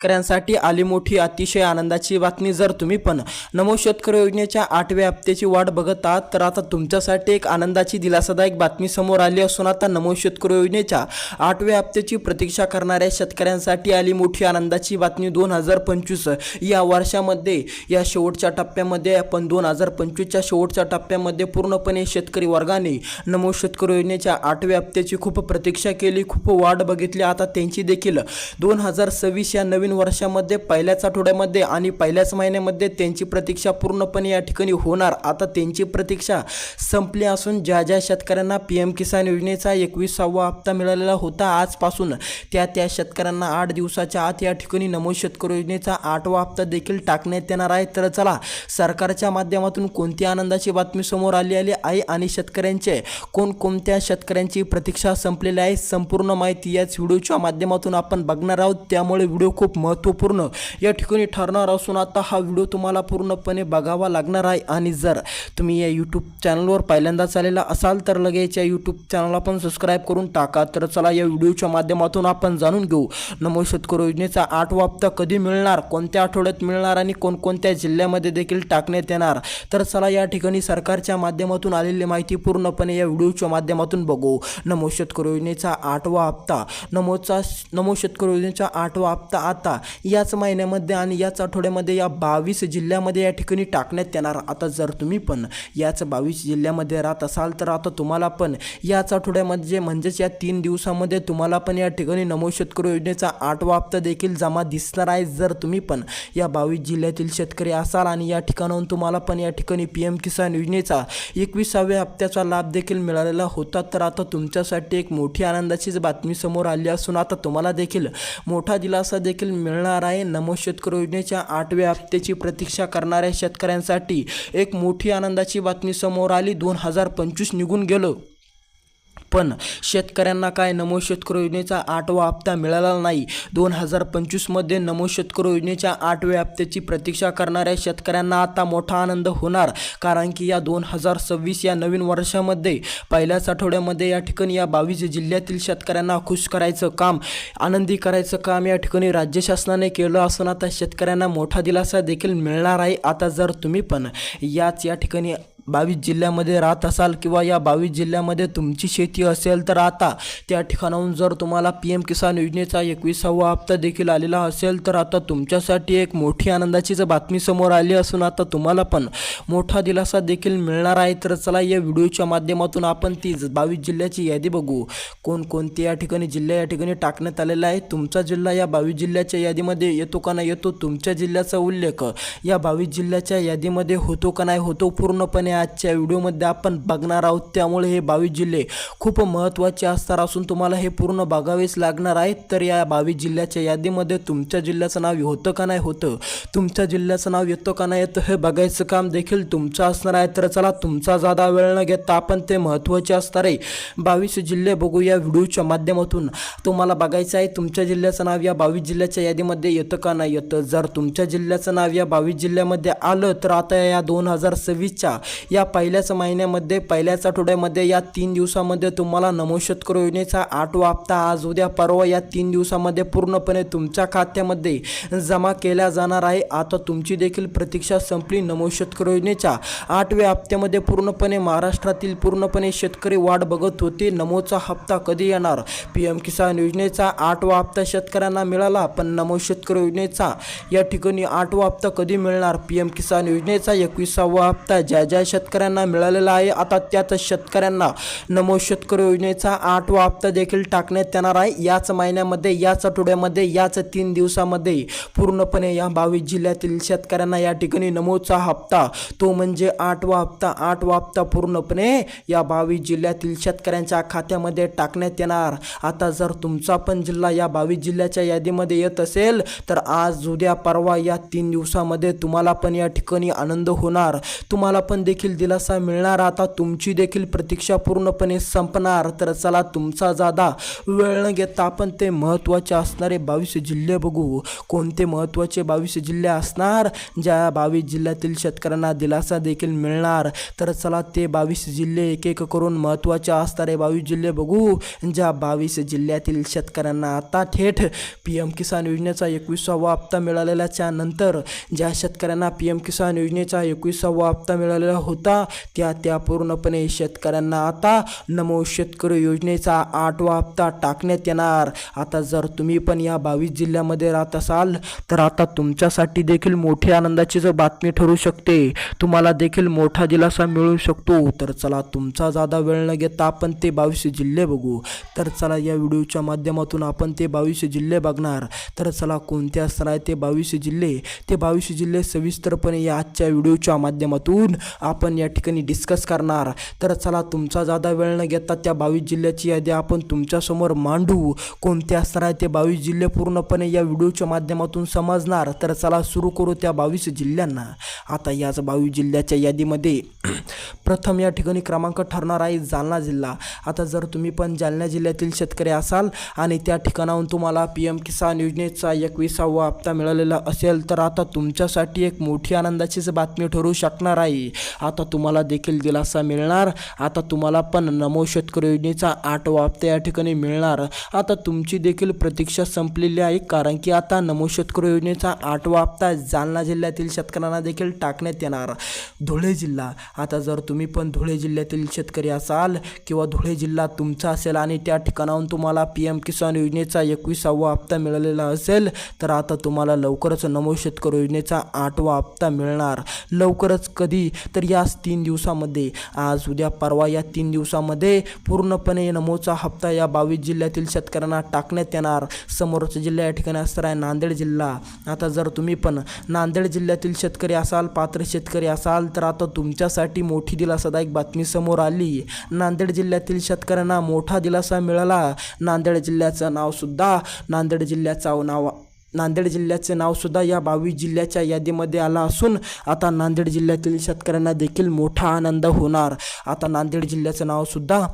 शेतकऱ्यांसाठी आली मोठी अतिशय आनंदाची बातमी। जर तुम्ही पण नमो शेतकरी योजनेच्या 8व्या हप्त्याची वाट बघत आहात तर आता तुमच्यासाठी एक आनंदाची दिलासादायक बातमी समोर आली असून आता नमो शेतकरी योजनेच्या 8व्या हप्त्याची प्रतीक्षा करणाऱ्या शेतकऱ्यांसाठी आली मोठी आनंदाची बातमी। 2025 या वर्षामध्ये या शेवटच्या टप्प्यामध्ये आपण 2025च्या शेवटच्या टप्प्यामध्ये पूर्णपणे शेतकरी वर्गाने नमो शेतकरी योजनेच्या 8व्या हप्त्याची खूप प्रतीक्षा केली, खूप वाट बघितली। आता त्यांची देखील 2026 या नवीन वर्षामध्ये पहिल्याच आठवड्यामध्ये आणि पहिल्याच महिन्यामध्ये त्यांची प्रतीक्षा पूर्णपणे या ठिकाणी होणार। आता त्यांची प्रतीक्षा संपली असून ज्या शेतकऱ्यांना पीएम किसान योजनेचा 21वा हप्ता मिळालेला होता आजपासून त्या शेतकऱ्यांना 8 दिवसाच्या आत या ठिकाणी नमो शेतकरी योजनेचा 8वा हप्ता देखील टाकण्यात येणार आहे। तर चला सरकारच्या माध्यमातून कोणती आनंदाची बातमी समोर आली आहे आणि शेतकऱ्यांचे कोणत्या शेतकऱ्यांची प्रतीक्षा संपलेली आहे संपूर्ण माहिती याच व्हिडिओच्या माध्यमातून आपण बघणार आहोत। त्यामुळे व्हिडिओ खूप महत्त्वपूर्ण या ठिकाणी ठरणार असून आता हा व्हिडिओ तुम्हाला पूर्णपणे बघावा लागणार आहे। आणि जर तुम्ही या यूट्यूब चॅनलवर पहिल्यांदाच आलेला असाल तर लगेच या यूट्यूब चॅनलला पण सबस्क्राईब करून टाका। तर चला या व्हिडिओच्या माध्यमातून आपण जाणून घेऊ नमो शेतकरी योजनेचा 8वा हप्ता कधी मिळणार, कोणत्या आठवड्यात मिळणार आणि कोणकोणत्या जिल्ह्यामध्ये देखील टाकण्यात येणार। तर चला या ठिकाणी सरकारच्या माध्यमातून आलेली माहिती पूर्णपणे या व्हिडिओच्या माध्यमातून बघू। नमो शेतकरी योजनेचा 8वा हप्ता नमो शेतकरी योजनेचा 8वा हप्ता आता याच महिन्यामध्ये आणि याच आठवड्यामध्ये या 22 जिल्ह्यामध्ये या ठिकाणी टाकण्यात येणार। आता जर तुम्ही पण याच 22 जिल्ह्यामध्ये राहत असाल तर आता तुम्हाला पण याच आठवड्यामध्ये म्हणजेच या 3 दिवसामध्ये तुम्हाला पण या ठिकाणी नमो शेतकरी योजनेचा 8वा हप्ता देखील जमा दिसणार आहे। जर तुम्ही पण या 22 जिल्ह्यातील शेतकरी असाल आणि या ठिकाणाहून तुम्हाला पण या ठिकाणी पीएम किसान योजनेचा 21व्या हप्त्याचा लाभ देखील मिळालेला होता तर आता तुमच्यासाठी एक मोठी आनंदाचीच बातमी समोर आली असून आता तुम्हाला देखील मोठा दिलासा देखील मिळणार आहे। नमो शेतकरी योजनेच्या 8व्या हप्त्याची प्रतीक्षा करणाऱ्या शेतकऱ्यांसाठी एक मोठी आनंदाची बातमी समोर आली। 2025 निघून गेलं पण शेतकऱ्यांना काय नमो शेतकरी योजनेचा 8वा हप्ता मिळाला नाही। 2025 मध्ये नमो शेतकरी योजनेच्या 8व्या हप्त्याची प्रतीक्षा करणाऱ्या शेतकऱ्यांना आता मोठा आनंद होणार, कारण की या 2026 या नवीन वर्षामध्ये पहिल्याच आठवड्यामध्ये या ठिकाणी या 22 जिल्ह्यातील शेतकऱ्यांना खुश करायचं काम, आनंदी करायचं काम या ठिकाणी राज्य शासनाने केलं असून आता शेतकऱ्यांना मोठा दिलासा देखील मिळणार आहे। आता जर तुम्ही पण या ठिकाणी 22 जिल्ह्यामध्ये राहत असाल किंवा या 22 जिल्ह्यामध्ये तुमची शेती असेल तर आता त्या ठिकाणाहून जर तुम्हाला पीएम किसान योजनेचा 21वा हप्ता देखील आलेला असेल तर आता तुमच्यासाठी एक मोठी आनंदाचीच बातमी समोर आली असून आता तुम्हाला पण मोठा दिलासा देखील मिळणार आहे। तर चला या व्हिडिओच्या माध्यमातून आपण ती 22 जिल्ह्याची यादी बघू, कोणकोणते या ठिकाणी जिल्हे या ठिकाणी टाकण्यात आलेला आहे। तुमचा जिल्हा या 22 जिल्ह्याच्या यादीमध्ये येतो का नाही येतो, तुमच्या जिल्ह्याचा उल्लेख या 22 जिल्ह्याच्या यादीमध्ये होतो का नाही होतो, पूर्णपणे आजच्या व्हिडिओमध्ये आपण बघणार आहोत। त्यामुळे हे 22 जिल्हे खूप महत्त्वाचे असणार असून तुम्हाला हे पूर्ण बघावेच लागणार आहे। तर या 22 जिल्ह्याच्या यादीमध्ये तुमच्या जिल्ह्याचं नाव होतं का नाही होतं, तुमच्या जिल्ह्याचं नाव येतं का नाही येतं हे बघायचं काम देखील तुमचं असणार आहे। तर चला तुमचा जादा वेळ न घेता आपण ते महत्त्वाचे असणार आहे 22 जिल्हे बघू या व्हिडिओच्या माध्यमातून। तुम्हाला बघायचं आहे तुमच्या जिल्ह्याचं नाव या 22 जिल्ह्याच्या यादीमध्ये येतं का नाही येतं। जर तुमच्या जिल्ह्याचं नाव या 22 जिल्ह्यामध्ये आलं तर आता या 2026च्या या पहिल्याच महिन्यामध्ये पहिल्याच आठवड्यामध्ये या 3 दिवसामध्ये तुम्हाला नमो शेतकरी योजनेचा 8वा हप्ता आज उद्या परवा या 3 दिवसामध्ये पूर्णपणे तुमच्या खात्यामध्ये जमा केला जाणार आहे। आता तुमची देखील प्रतीक्षा संपली। नमो शेतकरी योजनेच्या 8व्या हप्त्यामध्ये पूर्णपणे महाराष्ट्रातील पूर्णपणे शेतकरी वाट बघत होते नमोचा हप्ता कधी येणार। पीएम किसान योजनेचा 8वा हप्ता शेतकऱ्यांना मिळाला पण नमो शेतकरी योजनेचा या ठिकाणी 8वा हप्ता कधी मिळणार, पीएम किसान योजनेचा 21वा हप्ता ज्या शेतकऱ्यांना मिळालेला आहे आता त्याच शेतकऱ्यांना नमो शेतकरी योजनेचा 8वा हप्ता देखील टाकण्यात येणार आहे। याच महिन्यामध्ये याच आठवड्यामध्ये याच 3 दिवसामध्ये पूर्णपणे या 22 जिल्ह्यातील शेतकऱ्यांना या ठिकाणी नमोचा हप्ता तो म्हणजे 8वा हप्ता पूर्णपणे या 22 जिल्ह्यातील शेतकऱ्यांच्या खात्यामध्ये टाकण्यात येणार। आता जर तुमचा पण जिल्हा या 22 जिल्ह्याच्या यादीमध्ये येत असेल तर आज उद्या परवा या 3 दिवसामध्ये तुम्हाला पण या ठिकाणी आनंद होणार, तुम्हाला पण देखील दिलासा मिळणार. आता तुमची देखील प्रतीक्षा पूर्णपणे संपणार. तर चला तुमचा जादा वेळ न घेता आपण ते महत्त्वाचे असणारे 22 जिल्हे बघू. कोणते महत्त्वाचे 22 जिल्हे असणार ज्या 22 जिल्ह्यातील शेतकऱ्यांना दिलासा देखील मिळणार. तर चला ते 22 जिल्हे एक एक करून महत्त्वाचे असणारे 22 जिल्हे बघू. ज्या 22 जिल्ह्यातील शेतकऱ्यांना आता थेट PM किसान योजनेचा 21वा हप्ता मिळालेल्याच्या नंतर ज्या शेतकऱ्यांना PM किसान योजनेचा 21वा हप्ता मिळालेला होता त्या पूर्णपणे शेतकऱ्यांना आता नमो शेतकरी योजनेचा 8वा हप्ता टाकण्यात येणार. आता जर तुम्ही पण या 22 जिल्ह्यामध्ये राहत असाल तर आता तुमच्यासाठी देखील मोठी आनंदाची बातमी ठरू शकते. तुम्हाला देखील मोठा दिलासा मिळू शकतो. तर चला तुमचा जादा वेळ न घेता आपण ते 22 जिल्हे बघू. तर चला या व्हिडिओच्या माध्यमातून आपण ते 22 जिल्हे बघणार. तर चला कोणते असणार आहे ते 22 जिल्हे. ते 22 जिल्हे सविस्तरपणे या आजच्या व्हिडिओच्या माध्यमातून आपण या ठिकाणी डिस्कस करणार. तर चला तुमचा जादा वेळ न घेता त्या 22 जिल्ह्याची यादी आपण तुमच्यासमोर मांडू. कोणते असणार आहे ते 22 जिल्हे पूर्णपणे या व्हिडिओच्या माध्यमातून समजणार. तर चला सुरू करू त्या 22 जिल्ह्यांना. आता याच 22 जिल्ह्याच्या यादीमध्ये प्रथम या ठिकाणी क्रमांक ठरणार आहे जालना जिल्हा. आता जर तुम्ही पण जालना जिल्ह्यातील शेतकरी असाल आणि त्या ठिकाणाहून तुम्हाला PM किसान योजनेचा 21वा हप्ता मिळालेला असेल तर आता तुमच्यासाठी एक मोठी आनंदाचीच बातमी ठरू शकणार आहे. आता तुम्हाला देखील दिलासा मिळणार. आता तुम्हाला पण नमो शेतकरी योजनेचा 8वा हप्ता या ठिकाणी मिळणार. आता तुमची देखील प्रतीक्षा संपलेली आहे कारण की आता नमो शेतकरी योजनेचा 8वा हप्ता जालना जिल्ह्यातील शेतकऱ्यांना देखील टाकण्यात येणार. धुळे जिल्हा. आता जर तुम्ही पण धुळे जिल्ह्यातील शेतकरी असाल किंवा धुळे जिल्हा तुमचा असेल आणि त्या ठिकाणाहून तुम्हाला PM किसान योजनेचा 21वा हप्ता मिळालेला असेल तर आता तुम्हाला लवकरच नमो शेतकरी योजनेचा 8वा हप्ता मिळणार. लवकरच कधी तर याच 3 दिवसामध्ये, आज उद्या परवा या 3 दिवसामध्ये पूर्णपणे नमोचा हप्ता या 22 जिल्ह्यातील शेतकऱ्यांना टाकण्यात येणार. समोरचा जिल्हा या ठिकाणी असणार आहे नांदेड जिल्हा. आता जर तुम्ही पण नांदेड जिल्ह्यातील शेतकरी असाल, पात्र शेतकरी असाल तर आता तुमच्यासाठी मोठी दिलासादायक बातमी समोर आली. नांदेड जिल्ह्यातील शेतकऱ्यांना मोठा दिलासा मिळाला. नांदेड जिल्ह्याचं नावसुद्धा या 22 जिल्ह्याच्या यादीमध्ये आला असून आता नांदेड जिल्ह्यातील शेतकऱ्यांना देखील मोठा आनंद होणार. आता नांदेड जिल्ह्याचं नावसुद्धा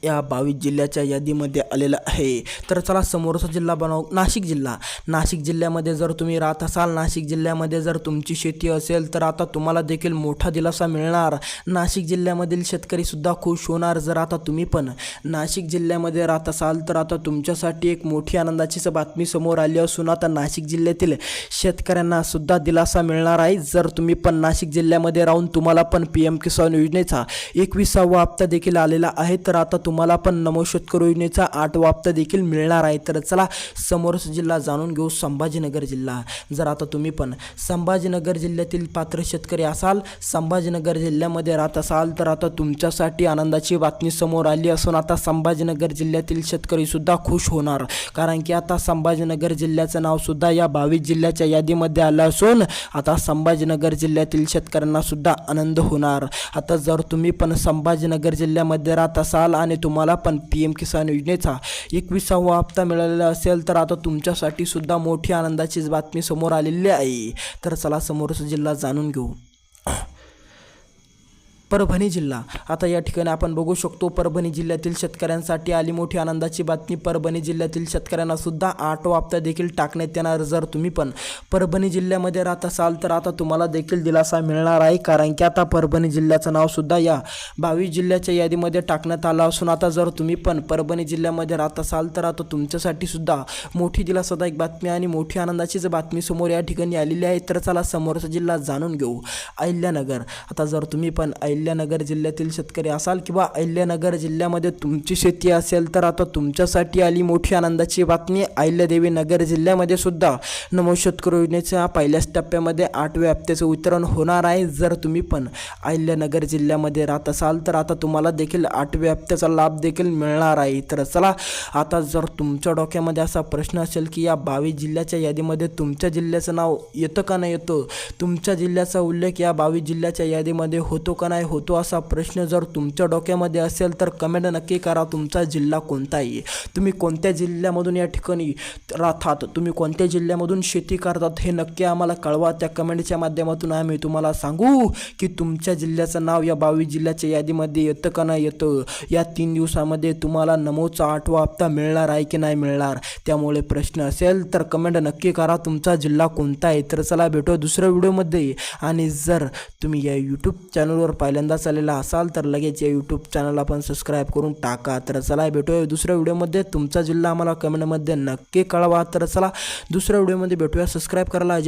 या 22 जिल्ह्याच्या यादीमध्ये आलेलं आहे. तर चला समोरचा जिल्हा बनव नाशिक जिल्हा. नाशिक जिल्ह्यामध्ये जर तुम्ही राहत असाल, नाशिक जिल्ह्यामध्ये जर तुमची शेती असेल तर आता तुम्हाला देखील मोठा दिलासा मिळणार. नाशिक जिल्ह्यामधील शेतकरीसुद्धा खुश होणार. जर आता तुम्ही पण नाशिक जिल्ह्यामध्ये राहत असाल तर आता तुमच्यासाठी एक मोठी आनंदाचीच बातमी समोर आली असून आता नाशिक जिल्ह्यातील शेतकऱ्यांना सुद्धा दिलासा मिळणार आहे. जर तुम्ही पण नाशिक जिल्ह्यामध्ये राहून तुम्हाला पण PM किसान योजनेचा 21वा हप्ता देखील आलेला आहे तर आता तुम्हाला पण नमो शेतकरी योजनेचा 8वा हप्ता देखील मिळणार आहे. तर चला समोरचा जिल्हा जाणून घेऊ, संभाजीनगर जिल्हा. जर आता तुम्ही पण संभाजीनगर जिल्ह्यातील पात्र शेतकरी असाल, संभाजीनगर जिल्ह्यामध्ये राहत असाल तर आता तुमच्यासाठी आनंदाची बातमी समोर आली असून आता संभाजीनगर जिल्ह्यातील शेतकरीसुद्धा खुश होणार कारण की आता संभाजीनगर जिल्ह्याचं नावसुद्धा या 22 जिल्ह्याच्या यादीमध्ये आलं असून आता संभाजीनगर जिल्ह्यातील शेतकऱ्यांना सुद्धा आनंद होणार. आता जर तुम्ही पण संभाजीनगर जिल्ह्यामध्ये राहत असाल आणि तुम्हाला पण PM किसान योजनेचा 21वा हप्ता मिळालेला असेल तर आता तुमच्यासाठी सुद्धा मोठी आनंदाचीच बातमी समोर आलेली आहे. तर चला समोरचा जिल्हा जाणून घेऊ. परभणी जिल्हा. आता या ठिकाणी आपण बघू शकतो परभणी जिल्ह्यातील शेतकऱ्यांसाठी आली मोठी आनंदाची बातमी. परभणी जिल्ह्यातील शेतकऱ्यांना सुद्धा 8वा हप्ता देखील टाकण्यात येणार. जर तुम्ही पण परभणी जिल्ह्यामध्ये राहत असाल तर आता तुम्हाला देखील दिलासा मिळणार आहे कारण की आता परभणी जिल्ह्याचं नाव सुद्धा या 22 जिल्ह्याच्या यादीमध्ये टाकण्यात आलं असून आता जर तुम्ही पण परभणी जिल्ह्यामध्ये राहत असाल तर आता तुमच्यासाठी सुद्धा मोठी दिलासादायक बातमी आणि मोठी आनंदाचीच बातमी समोर या ठिकाणी आलेली आहे. तर चला समोरचा जिल्हा जाणून घेऊ, अहिल्यानगर. आता जर तुम्ही पण अहिल्यानगर जिल्ह्यातील शेतकरी असाल किंवा अहिल्यानगर जिल्ह्यामध्ये तुमची शेती असेल तर आता तुमच्यासाठी आली मोठी आनंदाची बातमी. अहिल्यादेवी नगर जिल्ह्यामध्ये सुद्धा नमो शेतकरी योजनेच्या पहिल्याच टप्प्यामध्ये 8व्या हप्त्याचं वितरण होणार आहे. जर तुम्ही पण अहिल्यानगर जिल्ह्यामध्ये राहत असाल तर आता तुम्हाला देखील 8व्या हप्त्याचा लाभ देखील मिळणार आहे. तर चला आता जर तुमच्या डोक्यामध्ये असा प्रश्न असेल की या 22 जिल्ह्याच्या यादीमध्ये तुमच्या जिल्ह्याचं नाव येतं का नाही येतं, तुमच्या जिल्ह्याचा उल्लेख या 22 जिल्ह्याच्या यादीमध्ये होतो का नाही होतो असा प्रश्न जर तुमच्या डोक्यामध्ये असेल तर कमेंट नक्की करा. तुमचा जिल्हा कोणता आहे, तुम्ही कोणत्या जिल्ह्यामधून या ठिकाणी राहतात, तुम्ही कोणत्या जिल्ह्यामधून शेती करतात हे नक्की आम्हाला कळवा. त्या कमेंटच्या माध्यमातून आम्ही तुम्हाला सांगू की तुमच्या जिल्ह्याचं नाव या 22 जिल्ह्याच्या यादीमध्ये येतं का नाही येतं. या 3 दिवसामध्ये तुम्हाला नमोचा 8वा हप्ता मिळणार आहे की नाही मिळणार. त्यामुळे प्रश्न असेल तर कमेंट नक्की करा तुमचा जिल्हा कोणता आहे. तर चला भेटू दुसऱ्या व्हिडिओमध्ये. आणि जर तुम्ही या यूट्यूब चॅनलवर पहिल्यांदाच आलेला असाल तर लगेच या यूट्यूब चॅनलला पण सबस्क्राईब करून टाका. तर चला भेटूया दुसऱ्या व्हिडिओमध्ये. तुमचा जिल्हा आम्हाला कमेंटमध्ये नक्की कळवा. तर चला दुसऱ्या व्हिडिओमध्ये भेटूया. सबस्क्राईब करायला